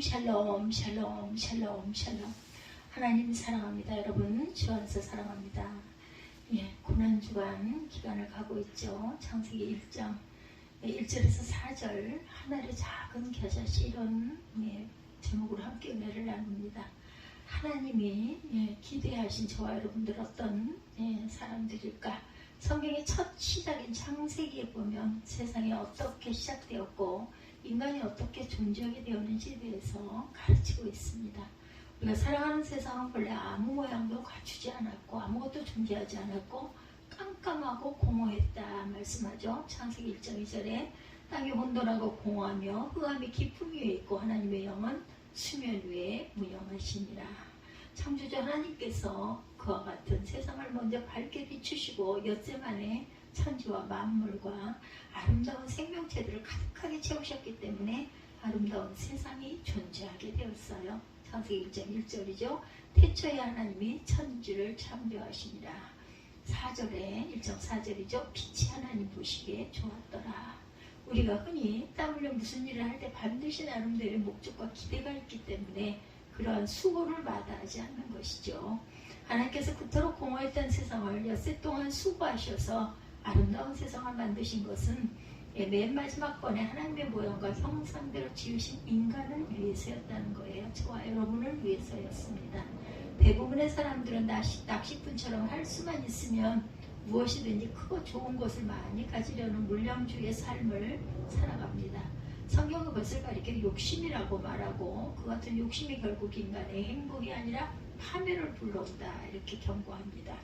샬롬 샬롬 샬롬 샬롬. 하나님 사랑합니다. 여러분 주 안에서 사랑합니다. 고난주간 기간을 가고 있죠. 창세기 1장 1절에서 4절 하늘의 작은 겨자씨 이런 제목으로 함께 은혜를 나눕니다. 하나님이 기대하신 저와 여러분들 어떤 사람들일까? 성경의 첫 시작인 창세기에 보면 세상이 어떻게 시작되었고 인간이 어떻게 존재하게 되었는지에 대해서 가르치고 있습니다. 우리가 살아가는 세상은 원래 아무 모양도 갖추지 않았고 아무것도 존재하지 않았고 깜깜하고 공허했다 말씀하죠. 창세기 1장 2절에 땅이 혼돈하고 공허하며 흑암이 깊음 위에 있고 하나님의 영은 수면 위에 무영하시니라. 창조주 하나님께서 그와 같은 세상을 먼저 밝게 비추시고 엿새 만에 천지와 만물과 아름다운 생명체들을 가득하게 채우셨기 때문에 아름다운 세상이 존재하게 되었어요. 창세기 1장 1절이죠. 태초에 하나님이 천지를 창조하시니라. 4절에 1장 4절이죠. 빛이 하나님 보시기에 좋았더라. 우리가 흔히 땀 흘려 무슨 일을 할 때 반드시 나름대로의 목적과 기대가 있기 때문에 그러한 수고를 마다하지 않는 것이죠. 하나님께서 그토록 공허했던 세상을 엿새 동안 수고하셔서 아름다운 세상을 만드신 것은 맨 마지막 번에 하나님의 모양과 형상대로 지으신 인간을 위해서였다는 거예요. 저와 여러분을 위해서였습니다. 대부분의 사람들은 낚시꾼처럼 할 수만 있으면 무엇이든지 크고 좋은 것을 많이 가지려는 물량주의의 삶을 살아갑니다. 성경은 그것을 가리켜 욕심이라고 말하고 그 같은 욕심이 결국 인간의 행복이 아니라 파멸을 불러온다 이렇게 경고합니다.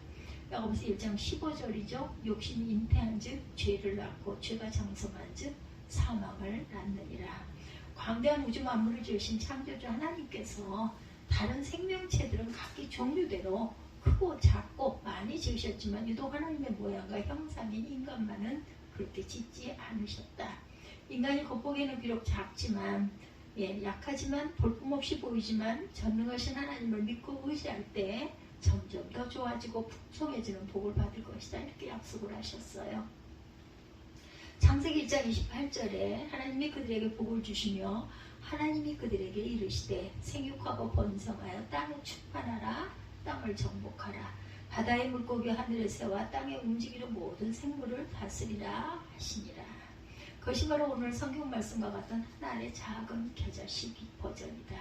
야고보서 1장 15절이죠. 욕심이 잉태한 즉 죄를 낳고 죄가 장성한 즉 사망을 낳느니라. 광대한 우주 만물을 지으신 창조주 하나님께서 다른 생명체들은 각기 종류대로 크고 작고 많이 지으셨지만 유독 하나님의 모양과 형상인 인간만은 그렇게 짓지 않으셨다. 인간이 겉보기에는 비록 작지만 약하지만 볼품없이 보이지만 전능하신 하나님을 믿고 의지할 때 점점 더 좋아지고 풍성해지는 복을 받을 것이다 이렇게 약속을 하셨어요. 창세기 1장 28절에 하나님이 그들에게 복을 주시며 하나님이 그들에게 이르시되 생육하고 번성하여 땅을 충만하라 땅을 정복하라 바다의 물고기와 하늘의 새와 땅에 움직이는 모든 생물을 다스리라 하시니라. 그것이 바로 오늘 성경 말씀과 같은 하나의 작은 겨자씨 버전이다.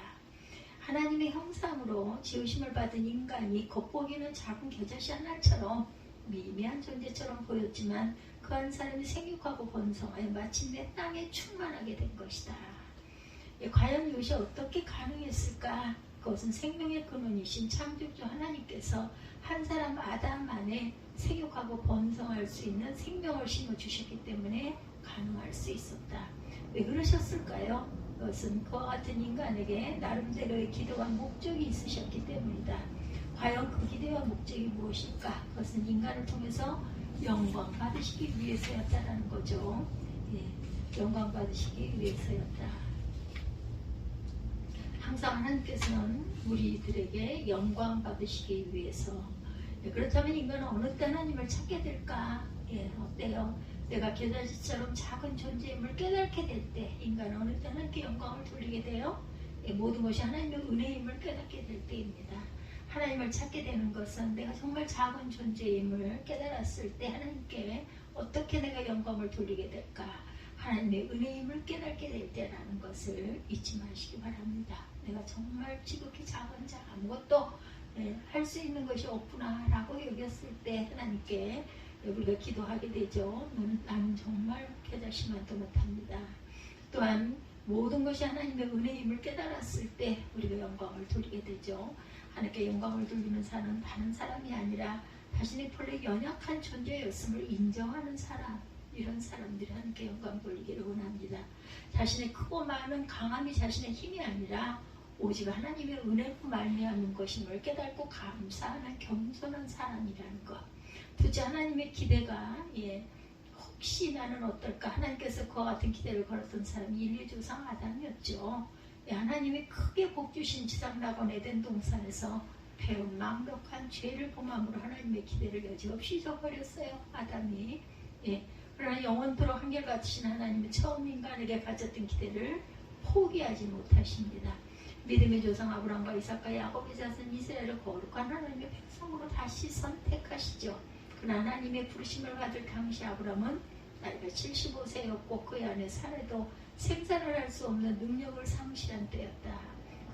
하나님의 형상으로 지으심을 받은 인간이 겉보기는 작은 겨자씨 하나처럼 미미한 존재처럼 보였지만 그 한 사람이 생육하고 번성하여 마침내 땅에 충만하게 된 것이다. 과연 이것이 어떻게 가능했을까? 그것은 생명의 근원이신 창조주 하나님께서 한 사람 아담 안에 생육하고 번성할 수 있는 생명을 심어주셨기 때문에 가능할 수 있었다. 왜 그러셨을까요? 그것은 그와 같은 인간에게 나름대로의 기도와 목적이 있으셨기 때문이다. 과연 그 기대와 목적이 무엇일까? 그것은 인간을 통해서 영광 받으시기 위해서였다라는 거죠. 영광 받으시기 위해서였다. 항상 하나님께서는 우리들에게 영광 받으시기 위해서 그렇다면 인간은 어느 때 하나님을 찾게 될까? 어때요? 내가 겨자씨처럼 작은 존재임을 깨닫게 될 때 인간은 어느 때 하나님께 영광을 돌리게 돼요? 모든 것이 하나님의 은혜임을 깨닫게 될 때입니다. 하나님을 찾게 되는 것은 내가 정말 작은 존재임을 깨달았을 때 하나님께 어떻게 내가 영광을 돌리게 될까? 하나님의 은혜임을 깨닫게 될 때라는 것을 잊지 마시기 바랍니다. 내가 정말 지극히 작은 자 아무것도 할 수 있는 것이 없구나 라고 여겼을 때 하나님께 우리가 기도하게 되죠. 나는 정말 겨자씨만도 못합니다. 또한 모든 것이 하나님의 은혜임을 깨달았을 때 우리가 영광을 돌리게 되죠. 하나님께 영광을 돌리는 사람은 다른 사람이 아니라 자신이 본래 연약한 존재였음을 인정하는 사람, 이런 사람들이 하나님께 영광 돌리기를 원합니다. 자신의 크고 많은 강함이 자신의 힘이 아니라 오직 하나님의 은혜로 말미암은 것임을 깨닫고 감사하는 겸손한 사람이라는 것. 둘째, 하나님의 기대가 혹시 나는 어떨까? 하나님께서 그와 같은 기대를 걸었던 사람이 인류 조상 아담이었죠. 하나님이 크게 복주신 지상낙원 에덴 동산에서 배운 완벽한 죄를 범함으로 하나님의 기대를 여지없이 잊어버렸어요. 아담이. 그러나 영원토록 한결같으신 하나님은 처음 인간에게 가졌던 기대를 포기하지 못하십니다. 믿음의 조상 아브라함과 이삭과 야곱의 자손 이스라엘을 거룩한 하나님의 백성으로 다시 선택하시죠. 그러나 하나님의 부르심을 받을 당시 아브라함은 나이가 75세였고 그의 안에 사례도 생산을 할 수 없는 능력을 상실한 때였다.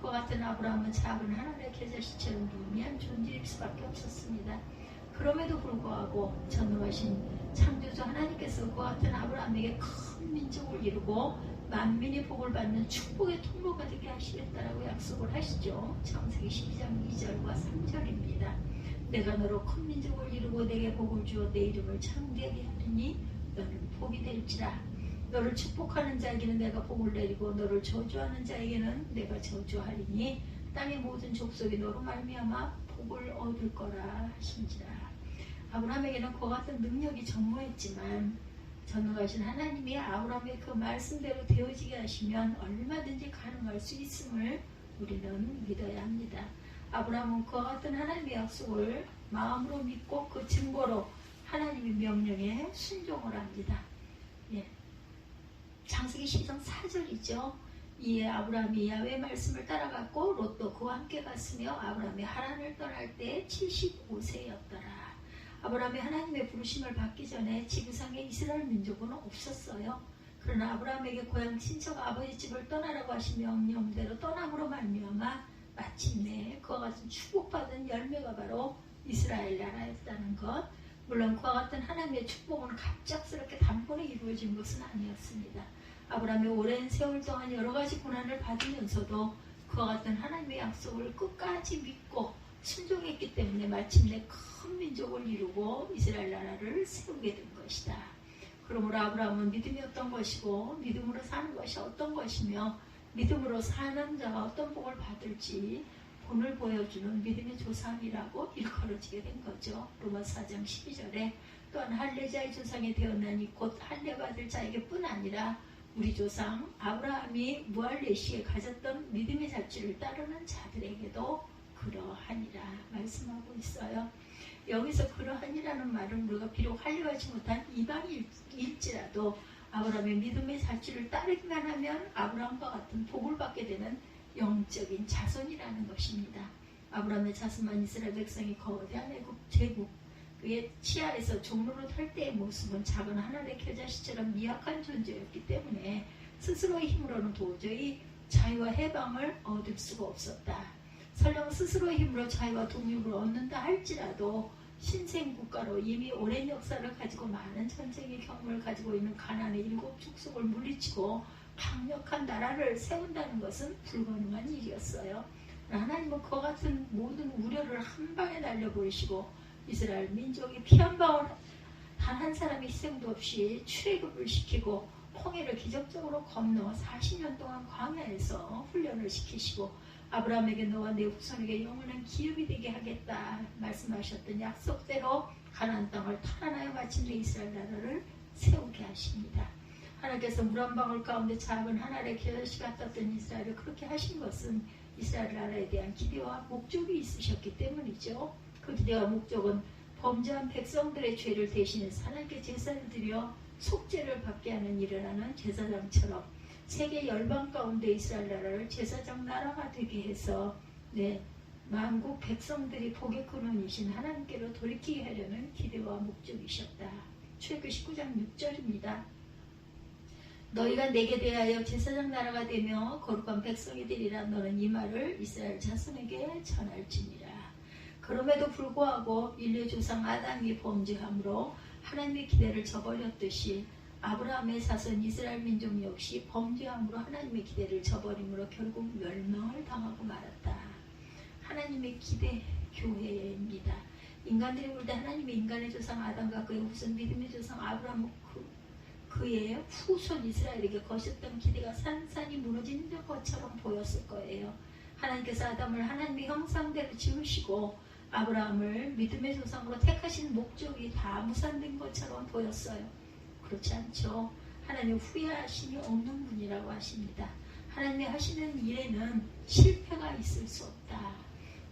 그와 같은 아브라함은 작은 하나님의 계절시처럼 미미한 존재일 수밖에 없었습니다. 그럼에도 불구하고 전능하신 창조주 하나님께서 그와 같은 아브라함에게 큰 민족을 이루고 만민이 복을 받는 축복의 통로가 되게 하시겠다라고 약속을 하시죠. 창세기 12장 2절과 3절입니다. 내가 너로 큰 민족을 이루고 내게 복을 주어 내 이름을 창대하게 하리니 너는 복이 될지라. 너를 축복하는 자에게는 내가 복을 내리고 너를 저주하는 자에게는 내가 저주하리니 땅의 모든 족속이 너로 말미암아 복을 얻을 거라 하신지라. 아브라함에게는 그와 같은 능력이 전무했지만 전능하신 하나님이 아브라함의 그 말씀대로 되어지게 하시면 얼마든지 가능할 수 있음을 우리는 믿어야 합니다. 아브라함은 그와 같은 하나님의 약속을 마음으로 믿고 그 증거로 하나님의 명령에 순종을 합니다. 예. 창세기 12장 4절이죠. 이에 아브라함이 야훼의 말씀을 따라갔고 롯도 그와 함께 갔으며 아브라함이 하란을 떠날 때 75세였더라. 아브라함이 하나님의 부르심을 받기 전에 지구상에 이스라엘 민족은 없었어요. 그러나 아브라함에게 고향 친척 아버지 집을 떠나라고 하신 명령대로 떠남으로 말미암아 마침내 그와 같은 축복받은 열매가 바로 이스라엘 나라였다는 것. 물론 그와 같은 하나님의 축복은 갑작스럽게 단번에 이루어진 것은 아니었습니다. 아브라함이 오랜 세월 동안 여러 가지 고난을 받으면서도 그와 같은 하나님의 약속을 끝까지 믿고 순종했기 때문에 마침내 큰 민족을 이루고 이스라엘 나라를 세우게 된 것이다. 그러므로 아브라함은 믿음이 어떤 것이고 믿음으로 사는 것이 어떤 것이며 믿음으로 사는 자가 어떤 복을 받을지 본을 보여주는 믿음의 조상이라고 일컬어지게 된 거죠. 로마서 4장 12절에 또한 할례자의 조상이 되었나니 곧 할례받을 자에게 뿐 아니라 우리 조상 아브라함이 무할례 시에 가졌던 믿음의 자취를 따르는 자들에게도 그러하니라 말씀하고 있어요. 여기서 그러하니라는 말은 우리가 비록 할례하지 못한 이방일지라도 아브라함의 믿음의 자취를 따르기만 하면 아브라함과 같은 복을 받게 되는 영적인 자손이라는 것입니다. 아브라함의 자손만 이스라엘 백성이 거대한 애굽 제국 그의 치하에서 종로를 탈 때의 모습은 작은 하늘의 겨자씨처럼 미약한 존재였기 때문에 스스로의 힘으로는 도저히 자유와 해방을 얻을 수가 없었다. 설령 스스로의 힘으로 자유와 독립을 얻는다 할지라도 신생국가로 이미 오랜 역사를 가지고 많은 전쟁의 경험을 가지고 있는 가나안의 7 축속을 물리치고 강력한 나라를 세운다는 것은 불가능한 일이었어요. 하나님은 그와 같은 모든 우려를 한 방에 날려버리시고 이스라엘 민족이 피 한 방울 단 한 사람의 희생도 없이 출애굽을 시키고 홍해를 기적적으로 건너 40년 동안 광야에서 훈련을 시키시고 아브라함에게 너와 내 후손에게 영원한 기업이 되게 하겠다 말씀하셨던 약속대로 가나안 땅을 탈환하여 마침내 이스라엘 나라를 세우게 하십니다. 하나님께서 물 한 방울 가운데 작은 하늘의 겨자씨 같았던 이스라엘을 그렇게 하신 것은 이스라엘 나라에 대한 기대와 목적이 있으셨기 때문이죠. 그 기대와 목적은 범죄한 백성들의 죄를 대신해서 하나님께 제사를 드려 속죄를 받게 하는 일을 하는 제사장처럼 세계 열방 가운데 이스라엘 나라를 제사장 나라가 되게 해서 만국 백성들이 복의 근원이신 하나님께로 돌이키게 하려는 기대와 목적이셨다. 출애굽 19장 6절입니다. 너희가 내게 대하여 제사장 나라가 되며 거룩한 백성이 되리라. 너는 이 말을 이스라엘 자손에게 전할지니라. 그럼에도 불구하고 인류 조상 아담이 범죄함으로 하나님의 기대를 저버렸듯이 아브라함의 자손 이스라엘 민족 역시 범죄함으로 하나님의 기대를 저버림으로 결국 멸망을 당하고 말았다. 하나님의 기대 교회입니다. 인간들이 볼 때 하나님의 인간의 조상 아담과 그의 후손 믿음의 조상 아브라함 그의 후손 이스라엘에게 거셨던 기대가 산산이 무너진 것처럼 보였을 거예요. 하나님께서 아담을 하나님의 형상대로 지으시고 아브라함을 믿음의 조상으로 택하신 목적이 다 무산된 것처럼 보였어요. 그렇지 않죠. 하나님 후회하심이 없는 분이라고 하십니다. 하나님이 하시는 일에는 실패가 있을 수 없다.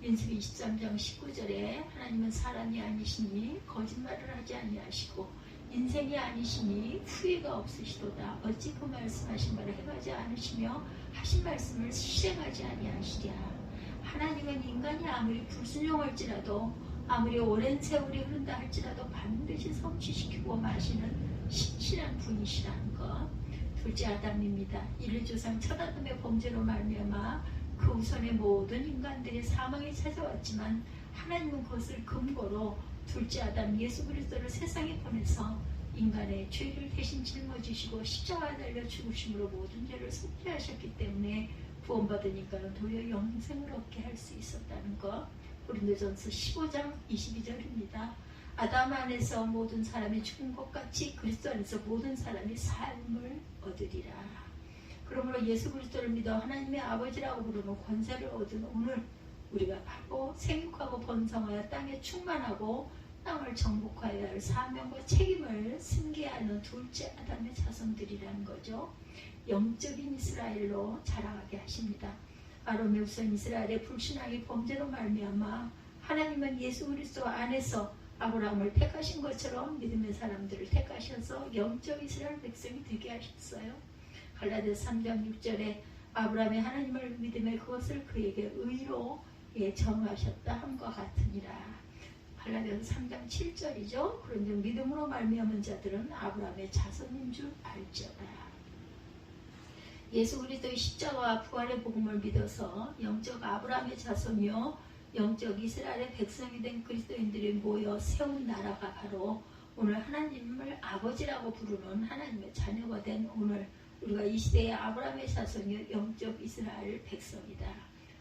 민수기 23장 19절에 하나님은 사람이 아니시니 거짓말을 하지 아니하시고 인생이 아니시니 후회가 없으시도다. 어찌 그 말씀하신 바를 행하지 않으시며 하신 말씀을 실행하지 아니하시랴. 하나님은 인간이 아무리 불순종할지라도 아무리 오랜 세월이 흐른다 할지라도 반드시 성취시키고 마시는 신실한 분이시라는 것. 둘째 아담입니다. 이를 조상 첫 아담의 범죄로 말미암아 그 후손의 모든 인간들이 사망이 찾아왔지만 하나님은 그것을 근거로 둘째 아담 예수 그리스도를 세상에 보내서 인간의 죄를 대신 짊어지시고 십자가에 달려 죽으심으로 모든 죄를 속죄하셨기 때문에 구원받은 인간은 도리어 영생을 얻게 할 수 있었다는 것. 고린도전서 15장 22절입니다. 아담 안에서 모든 사람이 죽은 것 같이 그리스도 안에서 모든 사람이 삶을 얻으리라. 그러므로 예수 그리스도를 믿어 하나님의 아버지라고 부르는 권세를 얻은 오늘 우리가 바로 생육하고 번성하여 땅에 충만하고 땅을 정복하여야 할 사명과 책임을 승계하는 둘째 아담의 자손들이라는 거죠. 영적인 이스라엘로 자라가게 하십니다. 아론의 후손 이스라엘의 불신앙의 범죄로 말미암아 하나님은 예수 그리스도 안에서 아브라함을 택하신 것처럼 믿음의 사람들을 택하셔서 영적 이스라엘 백성이 되게 하셨어요. 갈라디아서 3장 6절에 아브라함이 하나님을 믿음에 그것을 그에게 의로 정하셨다 함과 같으니라. 갈라디아서 3장 7절이죠. 그런즉 믿음으로 말미암은 자들은 아브라함의 자손인 줄 알지어다. 예수 그리스도의 십자가와 부활의 복음을 믿어서 영적 아브라함의 자손이요 영적 이스라엘의 백성이 된 그리스도인들이 모여 세운 나라가 바로 오늘 하나님을 아버지라고 부르는 하나님의 자녀가 된 오늘 우리가 이 시대의 아브라함의 자손이요 영적 이스라엘 백성이다.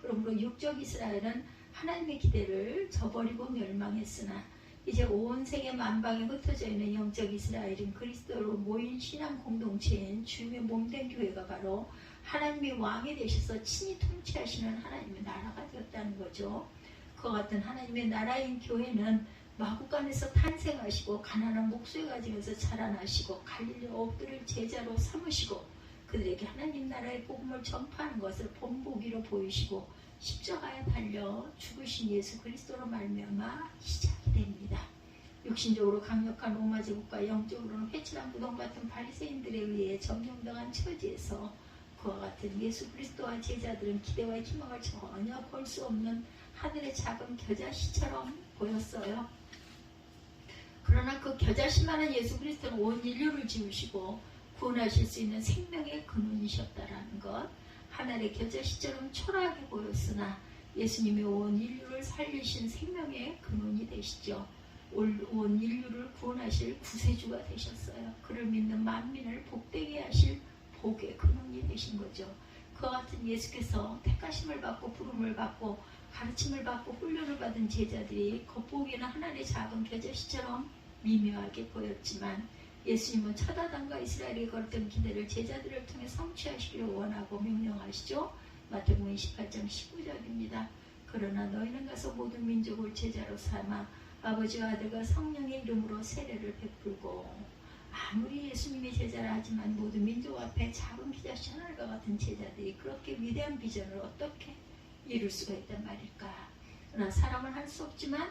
그러므로 육적 이스라엘은 하나님의 기대를 저버리고 멸망했으나 이제 온 세계 만방에 흩어져 있는 영적 이스라엘인 그리스도로 모인 신앙 공동체인 주님의 몸된 교회가 바로 하나님의 왕이 되셔서 친히 통치하시는 하나님의 나라가 되었다는 거죠. 그와 같은 하나님의 나라인 교회는 마구간에서 탄생하시고 가난한 목수에 가지면서 자라나시고 갈릴리 옥들을 제자로 삼으시고 그들에게 하나님 나라의 복음을 전파하는 것을 본보기로 보이시고 십자가에 달려 죽으신 예수 그리스도로 말미암아 시작이 됩니다. 육신적으로 강력한 로마 제국과 영적으로는 회칠한 무덤 같은 바리새인들에 의해 점령당한 처지에서 그와 같은 예수 그리스도와 제자들은 기대와 희망을 전혀 볼 수 없는 하늘의 작은 겨자씨처럼 보였어요. 그러나 그 겨자씨만한 예수 그리스도는 온 인류를 지으시고 구원하실 수 있는 생명의 근원이셨다라는 것. 하늘의 겨자씨처럼 초라하게 보였으나 예수님이 온 인류를 살리신 생명의 근원이 되시죠. 온 인류를 구원하실 구세주가 되셨어요. 그를 믿는 만민을 복되게 하실 복의 근원이 되신 거죠. 그와 같은 예수께서 택하심을 받고 부름을 받고 가르침을 받고 훈련을 받은 제자들이 겉보기에는 하나님의 작은 겨자씨처럼 미묘하게 보였지만 예수님은 첫 아담과 이스라엘이 걸었던 기대를 제자들을 통해 성취하시기를 원하고 명령하시죠. 마태복음 28장 19절입니다. 그러나 너희는 가서 모든 민족을 제자로 삼아 아버지와 아들과 성령의 이름으로 세례를 베풀고. 아무리 예수님이 제자라 하지만 모든 민족 앞에 작은 겨자씨 하늘과 같은 제자들이 그렇게 위대한 비전을 어떻게 이룰 수가 있단 말일까. 그러나 사람은 할 수 없지만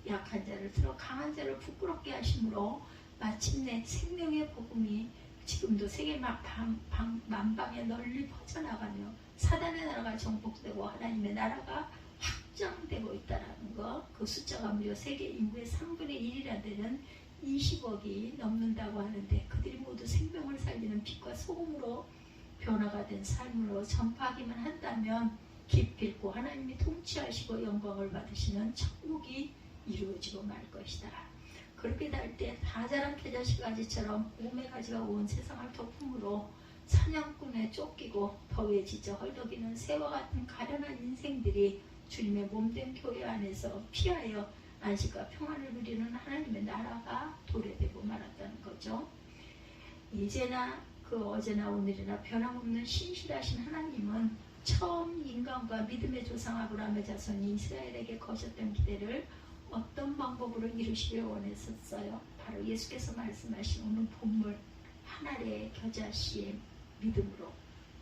약한 자를 들어 강한 자를 부끄럽게 하심으로 마침내 생명의 복음이 지금도 세계 만방에 널리 퍼져나가며 사단의 나라가 정복되고 하나님의 나라가 확장되고 있다는 것. 그 숫자가 무려 세계 인구의 3분의 1이라 되는 20억이 넘는다고 하는데 그들이 모두 생명을 살리는 빛과 소금으로 변화가 된 삶으로 전파하기만 한다면 기필코 하나님이 통치하시고 영광을 받으시는 천국이 이루어지고 말 것이다. 그렇게 될 때 다 자란 겨자씨가지처럼 오매 가지가 온 세상을 덮음으로 사냥꾼에 쫓기고 더위에 지쳐 헐떡이는 새와 같은 가련한 인생들이 주님의 몸된 교회 안에서 피하여 안식과 평안을 누리는 하나님의 나라가 도래되고 말았다는 거죠. 이제나 그 어제나 오늘이나 변함없는 신실하신 하나님은 처음 인간과 믿음의 조상 아브라함의 자손이 이스라엘에게 거셨던 기대를 어떤 방법으로 이루시길 원했었어요. 바로 예수께서 말씀하신 오늘 본물 하늘의 겨자씨의 믿음으로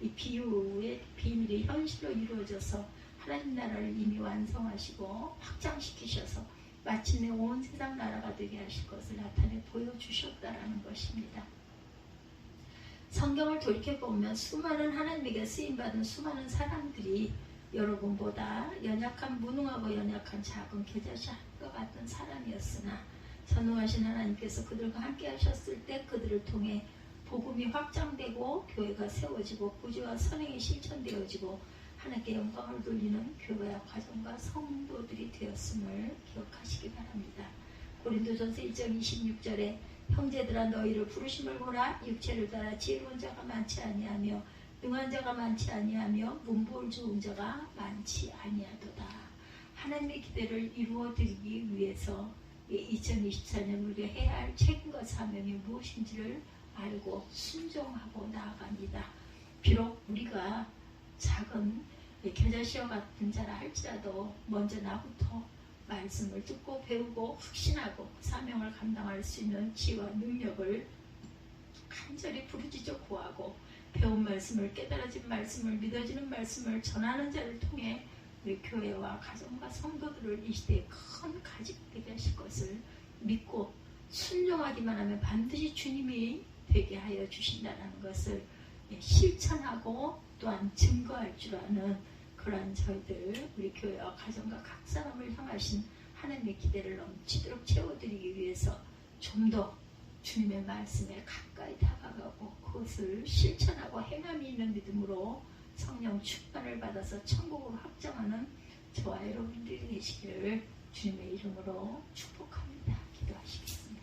이 비유의 비밀이 현실로 이루어져서 하나님 나라를 이미 완성하시고 확장시키셔서 마침내 온 세상 나라가 되게 하실 것을 나타내 보여주셨다라는 것입니다. 성경을 돌이켜보면 수많은 하나님에게 쓰임받은 수많은 사람들이 여러분보다 연약한 무능하고 연약한 작은 겨자씨와 같은 사람이었으나 전능하신 하나님께서 그들과 함께 하셨을 때 그들을 통해 복음이 확장되고 교회가 세워지고 구주와 선행이 실천되어지고 하나님께 영광을 돌리는 교회와 가정과 성도들이 되었음을 기억하시기 바랍니다. 고린도전서 1장 26절에 형제들아 너희를 부르심을 보라 육체를 따라 지혜로운 자가 많지 아니하며 능한 자가 많지 아니하며 문보를 좋은 자가 많지 아니하도다. 하나님의 기대를 이루어 드리기 위해서 2024년 우리가 해야 할 책임과 사명이 무엇인지를 알고 순종하고 나아갑니다. 비록 우리가 작은 겨자씨와 같은 자라 할지라도 먼저 나부터 말씀을 듣고 배우고 흑신하고 사명을 감당할 수 있는 지혜와 능력을 간절히 부르짖어 구하고 배운 말씀을 깨달아진 말씀을 믿어지는 말씀을 전하는 자를 통해 우리 교회와 가정과 성도들을 이 시대에 큰 가지가 되게 하실 것을 믿고 순종하기만 하면 반드시 주님이 되게 하여 주신다는 것을 실천하고 또한 증거할 줄 아는 그러한 저희들 우리 교회와 가정과 각 사람을 향하신 하나님의 기대를 넘치도록 채워드리기 위해서 좀 더 주님의 말씀에 가까이 다가가고 그것을 실천하고 행함이 있는 믿음으로 성령 충만을 받아서 천국을 확장하는 저와 여러분들이 되시기를 주님의 이름으로 축복합니다. 기도하시겠습니다.